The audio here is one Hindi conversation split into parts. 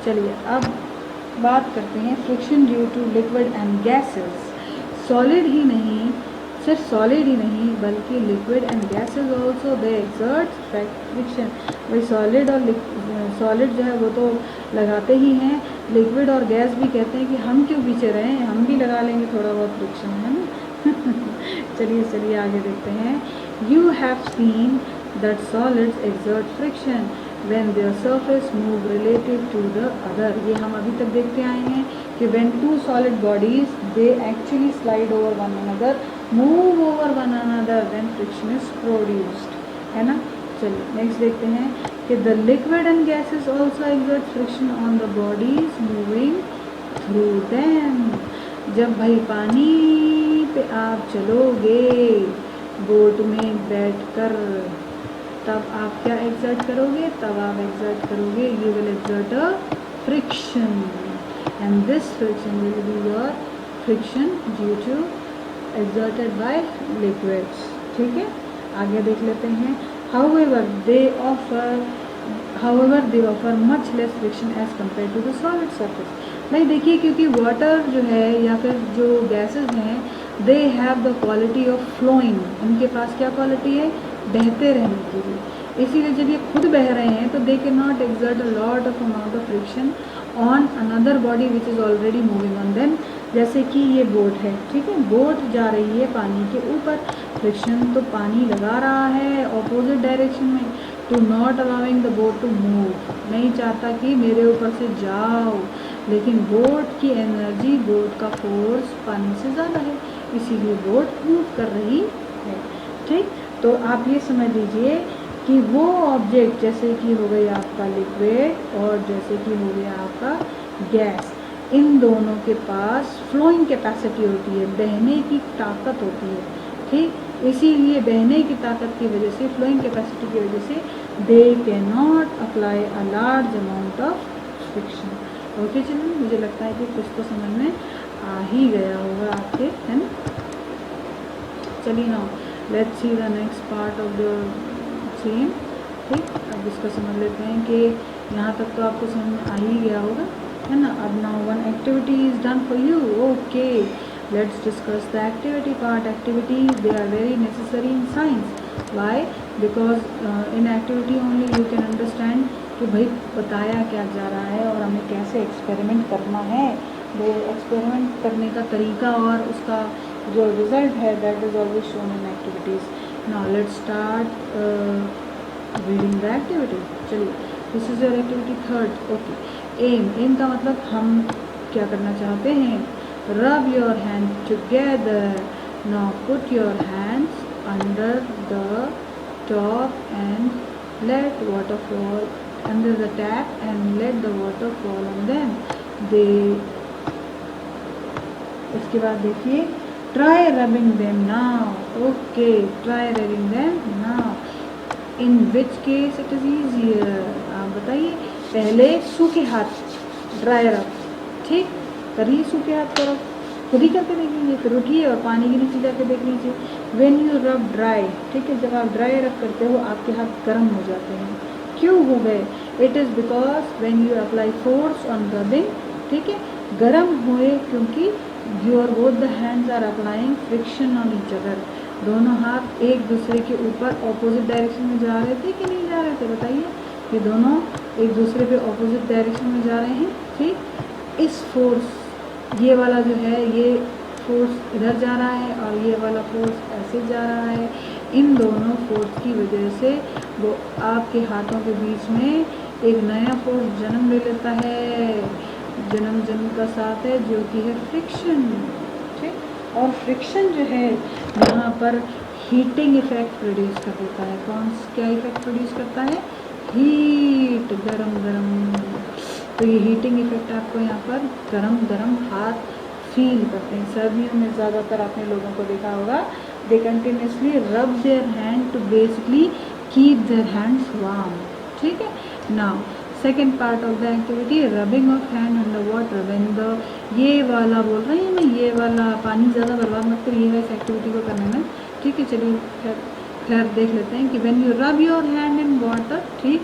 चलिए अब बात करते हैं friction due to liquid and gases. Solid ही नहीं, सिर्फ सॉलिड ही नहीं बल्कि liquid and gases also they exert friction. भाई सॉलिड और सॉलिड जो है वो तो लगाते ही हैं, लिक्विड और गैस भी कहते हैं कि हम क्यों पीछे रहें, हम भी लगा लेंगे थोड़ा बहुत फ्रिक्शन, है ना। चलिए आगे देखते हैं। You have seen that solids exert friction when their surface move relative to the other। ये हम अभी तक देखते आए हैं कि when two solid bodies they actually slide over one another, move over one another when friction is produced, है ना। चलिए नेक्स्ट देखते हैं कि the liquid and gases also exert friction on the bodies moving through them। जब भाई पानी पे आप चलोगे बोट में बैठकर, तब आप क्या एक्सर्ट करोगे, तब आप एक्सर्ट करोगे, you will exert a friction and this friction will be your friction due to exerted by liquids. ठीक है, आगे देख लेते हैं। However they offer much less friction as compared to the solid surface. भाई देखिए, क्योंकि वाटर जो है या फिर जो गैसेस हैं they have the quality of flowing, उनके पास क्या क्वालिटी है, बहते रहने के लिए। इसीलिए जब ये खुद बह रहे हैं तो they can not exert a lot of amount of friction on another body which is already moving on them. जैसे कि ये बोट है, ठीक है, बोट जा रही है पानी के ऊपर, फ्रिक्शन तो पानी लगा रहा है ऑपोजिट डायरेक्शन में, to not allowing the boat to move, नहीं चाहता कि मेरे ऊपर से जाओ, लेकिन बोट की एनर्जी, बोट का फोर्स पानी से ज़्यादा है, इसीलिए बोट मूव कर रही है। ठीक, तो आप ये समझ लीजिए कि वो ऑब्जेक्ट जैसे कि हो गई आपका लिक्विड और जैसे कि हो गया आपका गैस, इन दोनों के पास फ्लोइंग कैपेसिटी होती है, बहने की ताकत होती है। ठीक, इसीलिए बहने की ताकत की वजह से, फ्लोइंग कैपेसिटी की वजह से they can not apply a large amount of friction. Okay, चलिए मुझे लगता है कि कुछ तो समझ में आ ही गया होगा आपके, है ना। चलिए ना let's see the next part of the same. ठीक, अब इसको समझ लेते हैं कि यहाँ तक तो आपको समझ में आ ही गया होगा, है ना। अब now one activity is done for you. Okay, let's discuss the activity part. Activities they are very necessary in science. Why? Because in activity only you can understand कि भाई बताया क्या जा रहा है और हमें कैसे एक्सपेरिमेंट करना है। वो एक्सपेरिमेंट करने का तरीका और उसका जो रिजल्ट है that is always shown in activities. Now let's start reading the activity. चलिए, this is your activity third. Okay, aim का मतलब हम क्या करना चाहते हैं। Rub your hand together. Now put your hands under the top and let water fall under the tap and let the water fall on them. They इसके बाद देखिए, try rubbing them now। okay, try rubbing them now। in which case it is easier। आप बताइए, पहले सूखे हाथ ड्राई रब, ठीक, करिए सूखे हाथ करो, खुद ही करके देख लीजिए, फिर उठिए और पानी के नीचे जाके देख लीजिए। when you rub dry, ठीक है, जब आप ड्राई रब करते हो आपके हाथ गर्म हो जाते हैं। क्यों हो गए? It is because when you apply force on rubbing, ठीक है, गर्म हुए क्योंकि your both the hands are applying friction on each other। दोनों हाथ एक दूसरे के ऊपर ऑपोजिट डायरेक्शन में जा रहे थे कि नहीं जा रहे थे, बताइए। ये दोनों एक दूसरे पे ऑपोजिट डायरेक्शन में जा रहे हैं। ठीक, इस फोर्स, ये वाला जो है ये फोर्स इधर जा रहा है और ये वाला फोर्स ऐसे जा रहा है। इन दोनों फोर्स की वजह से वो आपके हाथों के बीच में एक नया फोर्स जन्म ले लेता है। जन्म का साथ है जो कि है फ्रिक्शन। ठीक, और फ्रिक्शन जो है यहाँ पर हीटिंग इफेक्ट प्रोड्यूस कर देता है। क्या इफेक्ट प्रोड्यूस करता है? हीट, गरम। तो ये हीटिंग इफेक्ट आपको यहाँ पर गरम हाथ फील करते हैं। सर्दियों में ज़्यादातर आपने लोगों को देखा होगा, they continuously rub their hand to basically keep their hands warm. ठीक है, now second part of the activity, rubbing of hand under water when the, ये वाला बोल रही हूँ मैं, ये वाला पानी ज़्यादा बर्बाद मत करिए इस एक्टिविटी को करने में। ठीक है, चलिए खैर देख लेते हैं कि when you rub your hand in water, ठीक,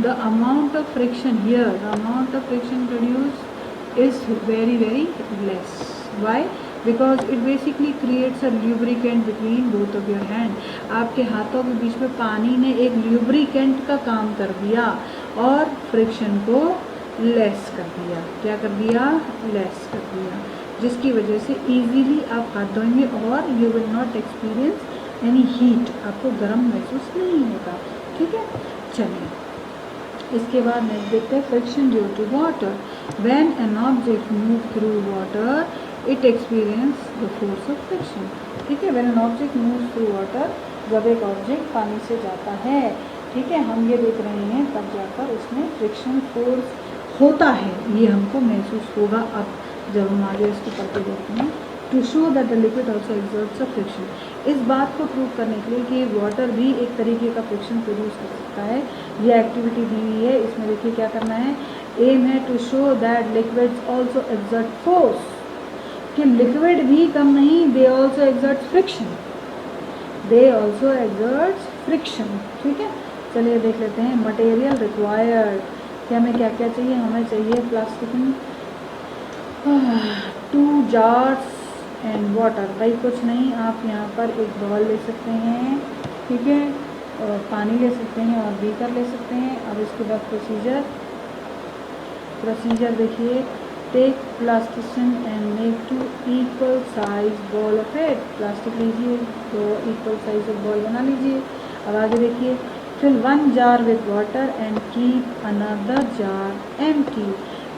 the amount of friction here, the amount of friction produced is very less. Why? Because it basically creates a lubricant between both of your hand. आपके हाथों के बीच में पानी ने एक lubricant का काम कर दिया और फ्रिक्शन को लेस कर दिया। क्या कर दिया? लेस कर दिया, जिसकी वजह से इजीली आप हाथ धोएंगे और you will not experience any heat, आपको गर्म महसूस नहीं होगा। ठीक है, चलिए इसके बाद नेक्स्ट देखते हैं friction due to water. When an object move through water it experience the force of friction. ठीक है, when an object move through water, जब एक ऑब्जेक्ट पानी से जाता है, ठीक है, हम ये देख रहे हैं, तब जाकर उसमें फ्रिक्शन फोर्स होता है, ये हमको महसूस होगा अब जब हम आगे इसको पढ़ते देखते हैं। To show that the liquid also exerts a friction, इस बात को प्रूव करने के लिए कि वाटर भी एक तरीके का फ्रिक्शन प्रोड्यूस कर सकता है, ये एक्टिविटी दी हुई है। इसमें देखिए क्या करना है, एम है to show that liquids also exert force, कि लिक्विड भी कम नहीं, they also exert friction, they also exert friction. ठीक है, चलिए देख लेते हैं। मटेरियल रिक्वायर्ड, कि हमें क्या क्या चाहिए, हमें चाहिए प्लास्टिक 2 जार्स एंड वाटर। भाई कुछ नहीं, आप यहाँ पर एक बॉल ले सकते हैं, ठीक है, और पानी ले सकते हैं और बीकर ले सकते हैं। अब इसके बाद प्रोसीजर देखिए, take plasticine and make 2 equal size ball of it. Plastic लीजिए, 2 इक्वल साइज ऑफ बॉल बना लीजिए। अब आगे देखिए, fill 1 jar with water and keep another jar empty.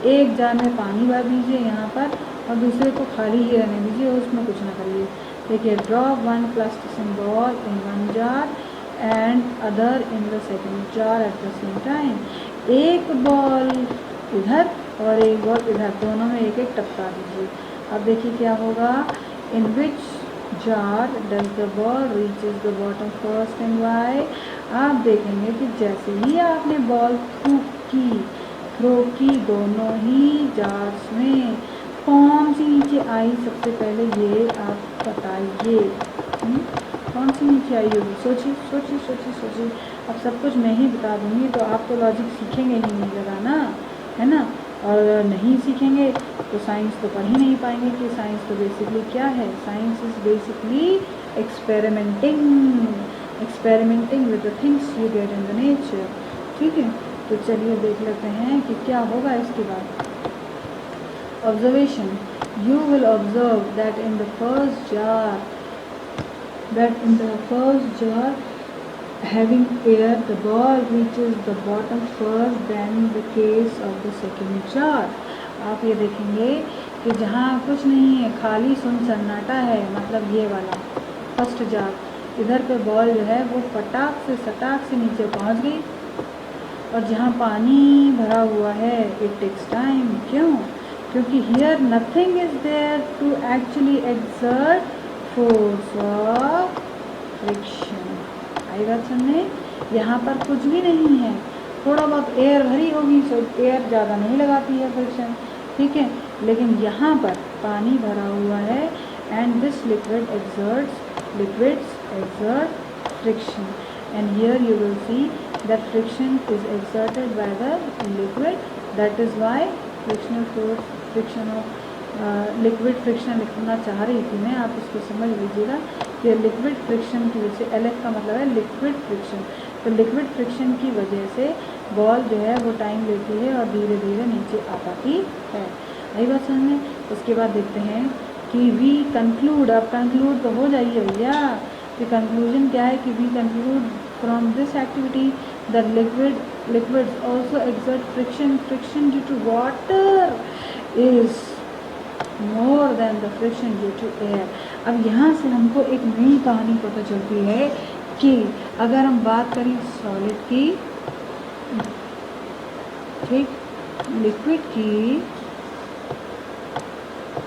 एक जार में पानी भर दीजिए यहाँ पर और दूसरे को खाली ही रहने दीजिए, उसमें कुछ ना करिए। देखिए, drop 1 plasticine ball in 1 jar and other in the second jar at the same time. एक बॉल इधर और एक बॉल इधर, दोनों में एक एक टपका दीजिए। अब देखिए क्या होगा, in which jar does the ball reaches the bottom first and why. आप देखेंगे कि जैसे ही आपने बॉल थ्रो की दोनों ही जार्स में, कौन सी नीचे आई सबसे पहले, ये आप बताइए। कौन सी नीचे आई होगी? सोचिए। अब सब कुछ मैं ही बता दूंगी तो आप तो लॉजिक सीखेंगे ही नहीं लगाना, है ना, और नहीं सीखेंगे तो साइंस तो पढ़ ही नहीं पाएंगे। कि साइंस तो बेसिकली क्या है, science is basically experimenting with the things you get in the nature. ठीक है, तो चलिए देख लेते हैं कि क्या होगा इसके बाद। Observation, you will observe that in the first jar having air, the ball reaches the bottom first than the case of the second jar। आप ये देखेंगे कि जहाँ कुछ नहीं है, खाली सुन सन्नाटा है, मतलब ये वाला फर्स्ट जार, इधर पे बॉल जो है वो सटाक से नीचे पहुँच गई, और जहाँ पानी भरा हुआ है इट टेक्स टाइम। क्यों? क्योंकि here nothing is there to actually exert force of friction. आई बात सुनने, यहाँ पर कुछ भी नहीं है, थोड़ा बहुत एयर भरी होगी, सो एयर ज़्यादा नहीं लगाती है फ्रिक्शन, ठीक है, लेकिन यहाँ पर पानी भरा हुआ है and this liquids exert friction, and here you will see that friction is exerted by the liquid, that is why frictional force, friction of liquid friction लिखना चाह रही थी मैं, आप इसको समझ लीजिएगा कि लिक्विड फ्रिक्शन की वजह से, LF का मतलब है लिक्विड फ्रिक्शन, तो लिक्विड फ्रिक्शन की वजह से बॉल जो है वो टाइम लेती है और धीरे धीरे नीचे आ पाती है। आई बात समझ में? उसके बाद देखते हैं कि वी कंक्लूड, अब कंक्लूड तो हो जाइए भैया, कि कंक्लूजन क्या है कि we conclude from this activity the liquids also exert friction due to water is more than the friction due to air. अब यहाँ से हमको एक नई कहानी पता चलती है कि अगर हम बात करें सॉलिड की, ठीक, लिक्विड की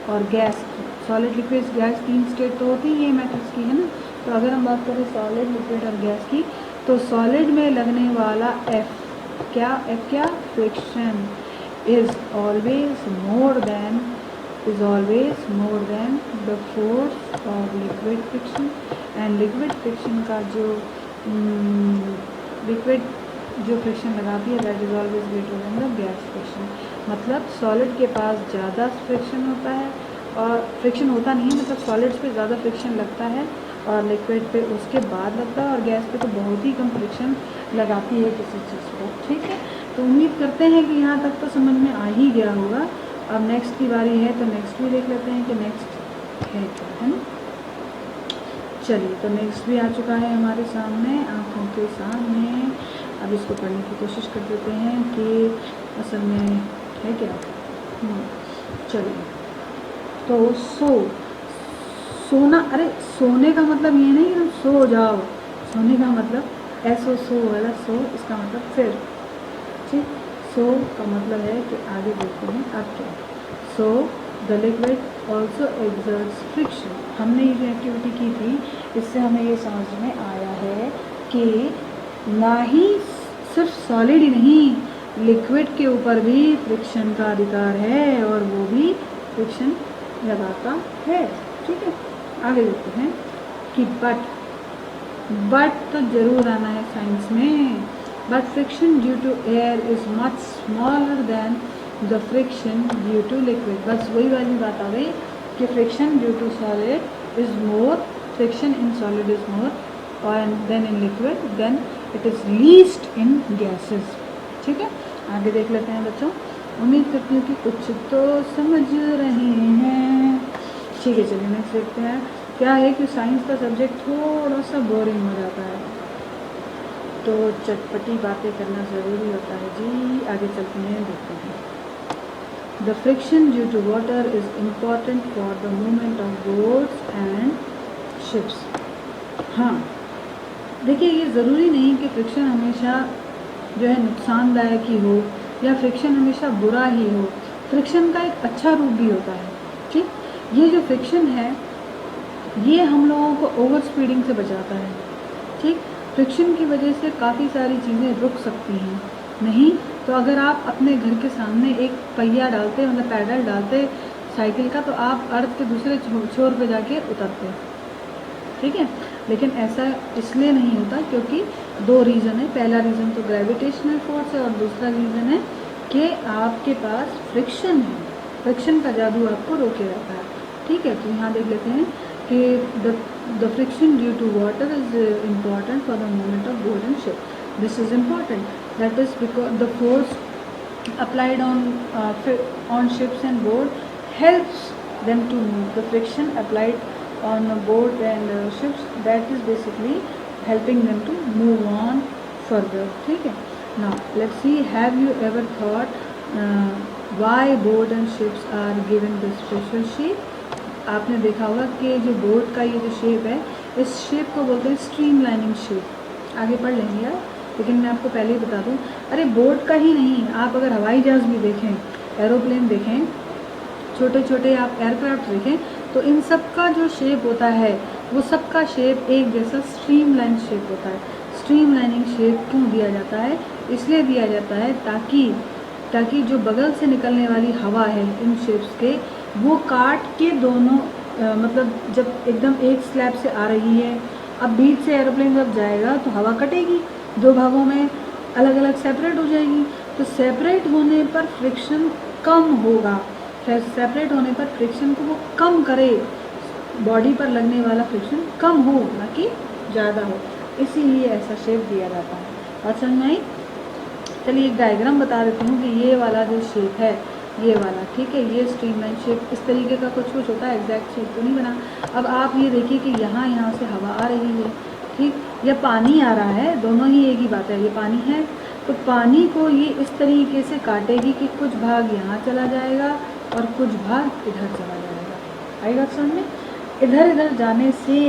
और गैस की, सॉलिड लिक्विड गैस 3 स्टेट तो होती ही है मैटर्स की, है ना, तो अगर हम बात करें सॉलिड लिक्विड और गैस की, तो सॉलिड में लगने वाला F क्या friction is always more than the force of liquid friction, and liquid friction का जो जो फ्रिक्शन लगाती है that is always greater than the gas friction. मतलब सॉलिड के पास ज़्यादा फ्रिक्शन होता है और फ्रिक्शन होता नहीं है, मतलब सॉलिड्स पे ज़्यादा फ्रिक्शन लगता है और लिक्विड पे उसके बाद लगता है, और गैस पे तो बहुत ही कम फ्रिक्शन लगाती है किसी चीज़ को। ठीक है, तो उम्मीद करते हैं कि यहाँ तक तो समझ में आ ही गया होगा। अब नेक्स्ट की बारी है, तो नेक्स्ट भी देख लेते हैं कि नेक्स्ट है क्या, है ना। चलिए, तो नेक्स्ट भी आ चुका है हमारे सामने, आँखों के सामने। अब इसको पढ़ने की कोशिश कर देते हैं कि असल में है क्या। चलिए, तो सोना, अरे सोने का मतलब ये नहीं कि सो जाओ, सोने का मतलब ऐसो सो वाला सो, इसका मतलब फिर। ठीक, सो का मतलब है कि आगे देखते हैं अब क्या। So the liquid also exerts friction. हमने ये जो एक्टिविटी की थी इससे हमें ये समझ में आया है कि ना ही सिर्फ सॉलिड ही नहीं, लिक्विड के ऊपर भी फ्रिक्शन का अधिकार है और वो भी फ्रिक्शन लगाता है। ठीक है, आगे देखते हैं कि बट तो जरूर आना है साइंस में। But friction due to air is much smaller than the friction due to liquid. बस वही वाली बात आ गई कि friction due to solid is more, friction in solid is more और then in liquid, then it is least in gases. ठीक है, आगे देख लेते हैं बच्चों। उम्मीद करती हूँ कि कुछ तो समझ रहे हैं। ठीक है, चलिए नेक्स्ट देखते हैं। क्या है कि साइंस का सब्जेक्ट थोड़ा सा बोरिंग हो जाता है, तो चटपटी बातें करना ज़रूरी होता है जी। आगे चलते हैं, देखते हैं। The friction due to water is important for the movement of boats and ships. हाँ, देखिए, ये ज़रूरी नहीं कि फ्रिक्शन हमेशा जो है नुकसानदायक ही हो या फ्रिक्शन हमेशा बुरा ही हो। फ्रिक्शन का एक अच्छा रूप भी होता है। ठीक, ये जो फ्रिक्शन है ये हम लोगों को ओवर स्पीडिंग से बचाता है। ठीक, फ्रिक्शन की वजह से काफ़ी सारी चीज़ें रुक सकती हैं। नहीं तो अगर आप अपने घर के सामने एक पहिया डालते, मतलब पैडल डालते साइकिल का, तो आप अर्थ के दूसरे छोर पे जाके उतरते। ठीक है, लेकिन ऐसा इसलिए नहीं होता क्योंकि दो रीज़न है। पहला रीज़न तो ग्रेविटेशनल फोर्स है और दूसरा रीज़न है कि आपके पास फ्रिक्शन है। फ्रिक्शन का जादू आपको रोके रहता है। ठीक है, तो यहाँ देख लेते हैं कि the friction due to water is important for the movement of boat and ship. This is important. That is because the force applied on ships and boat helps them to move. The friction applied on a boat and ships, that is basically helping them to move on further. ठीक है, now let's see, have you ever thought why boat and ships are given this special shape? आपने देखा होगा कि जो बोट का ये जो शेप है, इस शेप को बोलते हैं स्ट्रीम लाइनिंग शेप। आगे पढ़ लेंगे यार, लेकिन मैं आपको पहले ही बता दूं, अरे बोट का ही नहीं, आप अगर हवाई जहाज़ भी देखें, एरोप्लेन देखें, छोटे छोटे आप एयरक्राफ्ट देखें, तो इन सब का जो शेप होता है वो सबका शेप एक जैसा स्ट्रीम लाइन शेप होता है। स्ट्रीम लाइनिंग शेप क्यों दिया जाता है? इसलिए दिया जाता है ताकि जो बगल से निकलने वाली हवा है इन शेप्स के, वो काट के दोनों मतलब जब एकदम एक स्लैब से आ रही है, अब बीच से एरोप्लेन जब जाएगा तो हवा कटेगी, दो भागों में अलग अलग सेपरेट हो जाएगी। तो सेपरेट होने पर फ्रिक्शन कम होगा, सेपरेट होने पर फ्रिक्शन को वो कम करे, बॉडी पर लगने वाला फ्रिक्शन कम हो ना कि ज़्यादा हो, इसीलिए ऐसा शेप दिया जाता है। और समझ में आई? चलिए एक डायग्राम बता देती हूँ कि ये वाला जो शेप है, ये वाला, ठीक है, ये स्ट्रीमलाइन शेप इस तरीके का कुछ होता है, एग्जैक्ट शेप तो नहीं बना। अब आप ये देखिए कि यहाँ से हवा आ रही है, ठीक, या पानी आ रहा है, दोनों ही एक ही बात है, ये पानी है, तो पानी को ये इस तरीके से काटेगी कि कुछ भाग यहाँ चला जाएगा और कुछ भाग इधर चला जाएगा। आई बात समझ में? इधर इधर जाने से,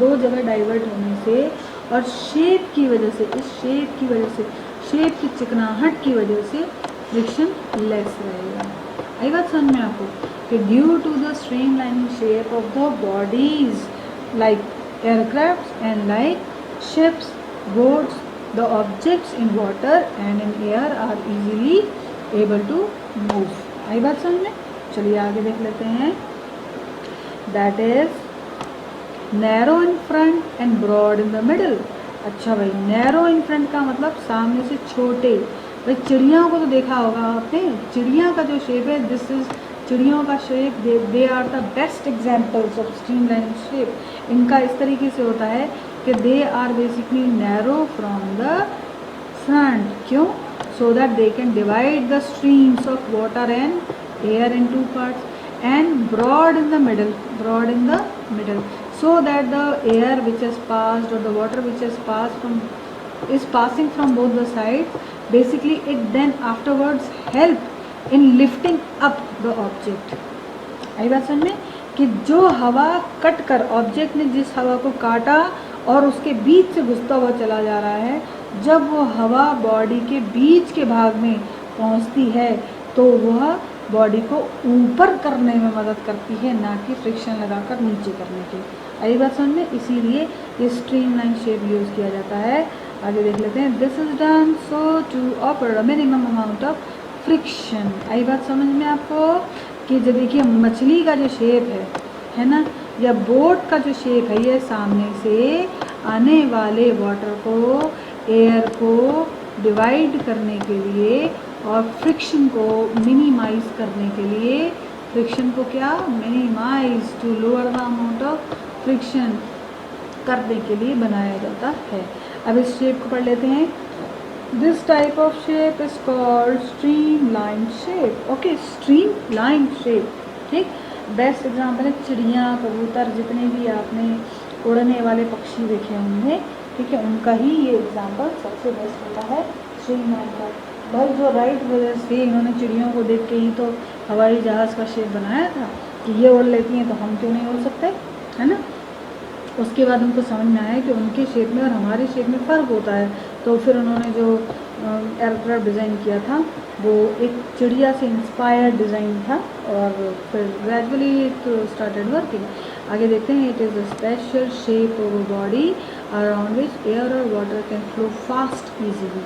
दो जगह डाइवर्ट होने से और शेप की वजह से, इस शेप की वजह से, शेप की चिकनाहट की वजह से फ्रिक्शन लेस रहेगा। आई बात समझ में आपको? कि due to the streamlining shape of the bodies like aircraft and like ships, boats, the objects in water and in air are easily able to move. आई बात समझ में? चलिए आगे देख लेते हैं। That is narrow in front and broad in the middle अच्छा भाई, नैरो इन फ्रंट का मतलब सामने से छोटे। भाई चिड़िया को तो देखा होगा आपने, चिड़िया का जो शेप है, दिस इज चिड़ियों का shape, they are the best examples of streamline shape. इनका इस तरीके से होता है कि they are basically narrow from the front. क्यों? So that they can divide the streams of water and air in to parts and broad in the middle, broad in the middle, so that the air which has passed or the water which has passed from is passing from both the sides, basically it then afterwards help in lifting up the object। आई बात समझ में कि जो हवा कट कर, ऑब्जेक्ट ने जिस हवा को काटा और उसके बीच से घुसता हुआ चला जा रहा है, जब वो हवा बॉडी के बीच के भाग में पहुंचती है तो वह बॉडी को ऊपर करने में मदद करती है, ना कि फ्रिक्शन लगाकर नीचे करने की। आई बात समझ में, इसीलिए ये स्ट्रीमलाइन शेप यूज़ किया जाता है। आगे देख लेते हैं, this is done so to offer minimum amount of friction. आई बात समझ में आपको कि जो देखिए मछली का जो शेप है ना, या बोट का जो शेप है, ये सामने से आने वाले वाटर को, एयर को डिवाइड करने के लिए और फ्रिक्शन को मिनिमाइज करने के लिए, फ्रिक्शन को क्या minimize to lower the amount of friction करने के लिए बनाया जाता है। अब इस शेप को पढ़ लेते हैं। This type of shape is called streamline shape. Okay, streamline shape, ठीक। बेस्ट एग्जाम्पल है चिड़िया, कबूतर, जितने भी आपने उड़ने वाले पक्षी देखे होंगे, ठीक है, उनका ही ये एग्जाम्पल सबसे बेस्ट होता है स्ट्रीमलाइन का। भाई जो राइट ब्रदर्स थे, इन्होंने चिड़ियों को देख के ही तो हवाई जहाज़ का शेप बनाया था कि ये उड़ लेती हैं तो हम क्यों नहीं उड़ सकते, है ना। उसके बाद उनको समझ में आया कि उनके शेप में और हमारे शेप में फ़र्क होता है, तो फिर उन्होंने जो एयरक्राफ्ट डिज़ाइन किया था वो एक चिड़िया से इंस्पायर्ड डिज़ाइन था, और फिर ग्रेजुअली इट स्टार्टेड वर्किंग। आगे देखते हैं, it is a special shape of a body around which air और water can flow fast easily.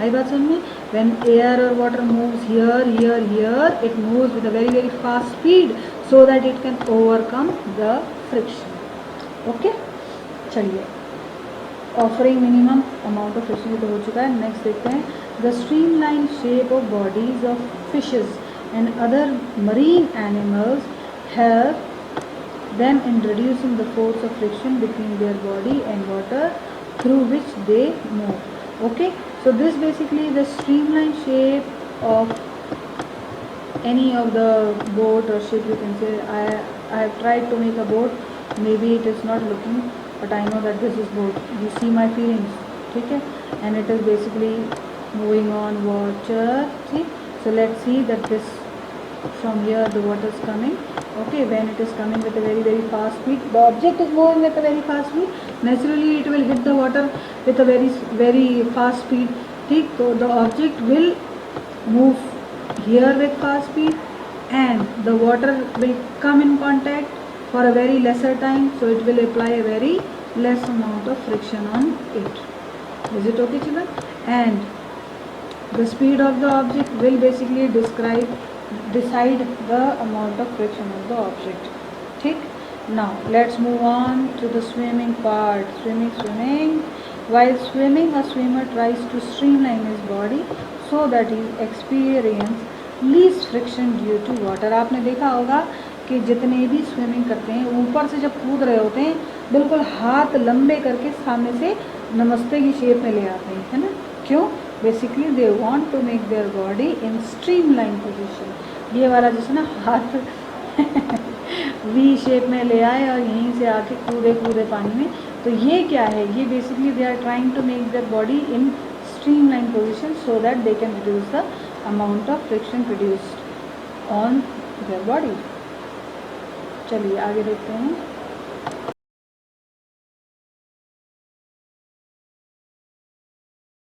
आई बात समझ में, व्हेन एयर और water moves here here here, it moves with a very very fast speed so that it can overcome the friction. Okay, चलिए, offering minimum amount of friction तो हो चुका है। नेक्स्ट देखते हैं, the streamline shape of bodies of fishes and other marine animals help them in reducing the force of friction between their body and water through which they move. Okay, so this basically the streamline shape of any of the boat or ship, you can say. I have tried to make a boat, maybe it is not looking, but I know that this is boat. You see my feelings, ठीक है, and it is basically moving on water, see. So let's see that this, from here the water is coming. Okay, when it is coming with a very very fast speed, the object is moving with a very fast speed, naturally it will hit the water with a very very fast speed, ठीक। तो the object will move here with fast speed and the water will come in contact for a very lesser time, so it will apply a very less amount of friction on it. Is it okay children? And the speed of the object will basically decide the amount of friction of the object, ठीक। Now let's move on to the swimming part. Swimming. While swimming, a swimmer tries to streamline his body so that he experience least friction due to water। आपने देखा होगा कि जितने भी स्विमिंग करते हैं, ऊपर से जब कूद रहे होते हैं, बिल्कुल हाथ लंबे करके सामने से नमस्ते की शेप में ले आते हैं, है ना। क्यों? Basically they want to make their body in streamline position. ये वाला जैसे ना हाथ वी शेप में ले आए और यहीं से आके कूदे पानी में, तो ये क्या है, ये basically they are trying to make their body in streamline position so that they can reduce the amount of friction produced on their body. चलिए आगे देखते हैं।